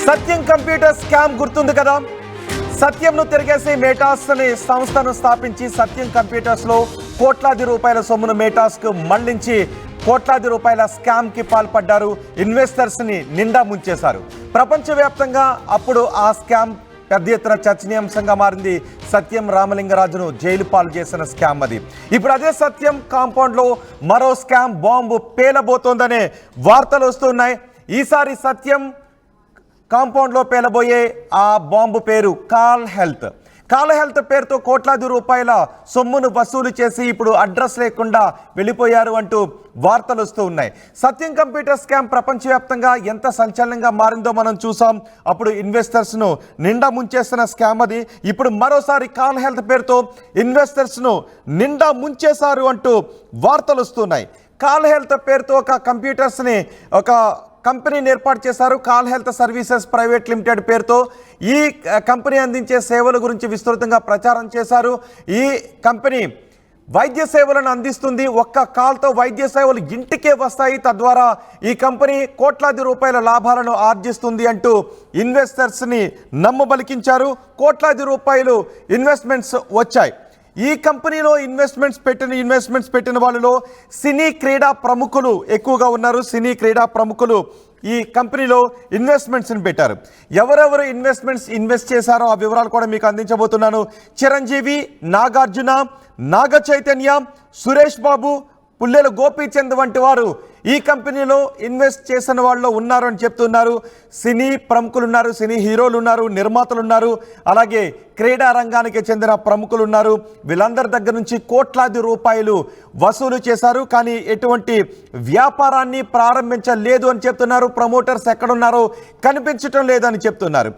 సత్యం computer scam గుర్తుంది కదా. సత్యంను తిరిగేసి మేటాస్ అనే సంస్థను స్థాపించి సత్యం కంప్యూటర్స్ లో కోట్లాది రూపాయల సొమ్మును మేటాస్ కు మళ్లించి కోట్లాది రూపాయల స్కామ్ కి పాల్పడ్డారు. ఇన్వెస్టర్స్ ని నిండా ముంచేశారు. ప్రపంచవ్యాప్తంగా అప్పుడు ఆ స్కామ్ పెద్ద ఎత్తున చర్చనీయాంశంగా మారింది. సత్యం రామలింగరాజును జైలు పాలు చేసిన స్కామ్ అది. ఇప్పుడు అదే సత్యం కాంపౌండ్ లో మరో స్కామ్ బాంబు పేలబోతోందనే వార్తలు వస్తున్నాయి. ఈసారి సత్యం కాంపౌండ్ లో పేలబోయే ఆ బాంబు పేరు కాల్ హెల్త్. కాల్ హెల్త్ పేరుతో కోట్లాది రూపాయల సొమ్మును వసూలు చేసి ఇప్పుడు అడ్రస్ లేకుండా వెళ్ళిపోయారు అంటూ వార్తలు వస్తూ ఉన్నాయి. సత్యం కంప్యూటర్ స్కామ్ ప్రపంచవ్యాప్తంగా ఎంత సంచలనంగా మారిందో మనం చూసాం. అప్పుడు ఇన్వెస్టర్స్ను నిండా ముంచేస్తున్న స్కామ్ అది. ఇప్పుడు మరోసారి కాల్ హెల్త్ పేరుతో ఇన్వెస్టర్స్ను నిండా ముంచేశారు అంటూ వార్తలు వస్తున్నాయి. కాల్ హెల్త్ పేరుతో ఒక కంపెనీని ఏర్పాటు చేశారు. Call health services private limited పేరుతో ఈ కంపెనీ అందించే సేవల గురించి విస్తృతంగా ప్రచారం చేశారు. ఈ కంపెనీ వైద్య సేవలను అందిస్తుంది. ఒక్క కాల్తో వైద్య సేవలు ఇంటికే వస్తాయి. తద్వారా ఈ కంపెనీ కోట్లాది రూపాయల లాభాలను ఆర్జిస్తుంది అంటూ ఇన్వెస్టర్స్ని నమ్మబలికించారు. కోట్లాది రూపాయలు ఇన్వెస్ట్మెంట్స్ వచ్చాయి. ఈ కంపెనీలో ఇన్వెస్ట్మెంట్స్ పెట్టిన వాళ్ళలో సినీ క్రీడా ప్రముఖులు ఎక్కువగా ఉన్నారు. సినీ క్రీడా ప్రముఖులు ఈ కంపెనీలో ఇన్వెస్ట్మెంట్స్ని పెట్టారు. ఎవరెవరు ఇన్వెస్ట్ చేశారో ఆ వివరాలు కూడా మీకు అందించబోతున్నాను. చిరంజీవి, నాగార్జున, నాగ చైతన్య, సురేష్ బాబు, పుల్లెల గోపీచంద్ వంటి వారు ఈ కంపెనీలో ఇన్వెస్ట్ చేసిన వాళ్ళు ఉన్నారు అని చెప్తున్నారు. సినీ ప్రముఖులు ఉన్నారు, సినీ హీరోలు ఉన్నారు, నిర్మాతలు ఉన్నారు, అలాగే క్రీడా రంగానికి చెందిన ప్రముఖులు ఉన్నారు. వీళ్ళందరి దగ్గర నుంచి కోట్లాది రూపాయలు వసూలు చేశారు. కానీ ఎటువంటి వ్యాపారాన్ని ప్రారంభించలేదు అని చెప్తున్నారు. ప్రమోటర్స్ ఎక్కడున్నారో కనిపించటం లేదని చెప్తున్నారు.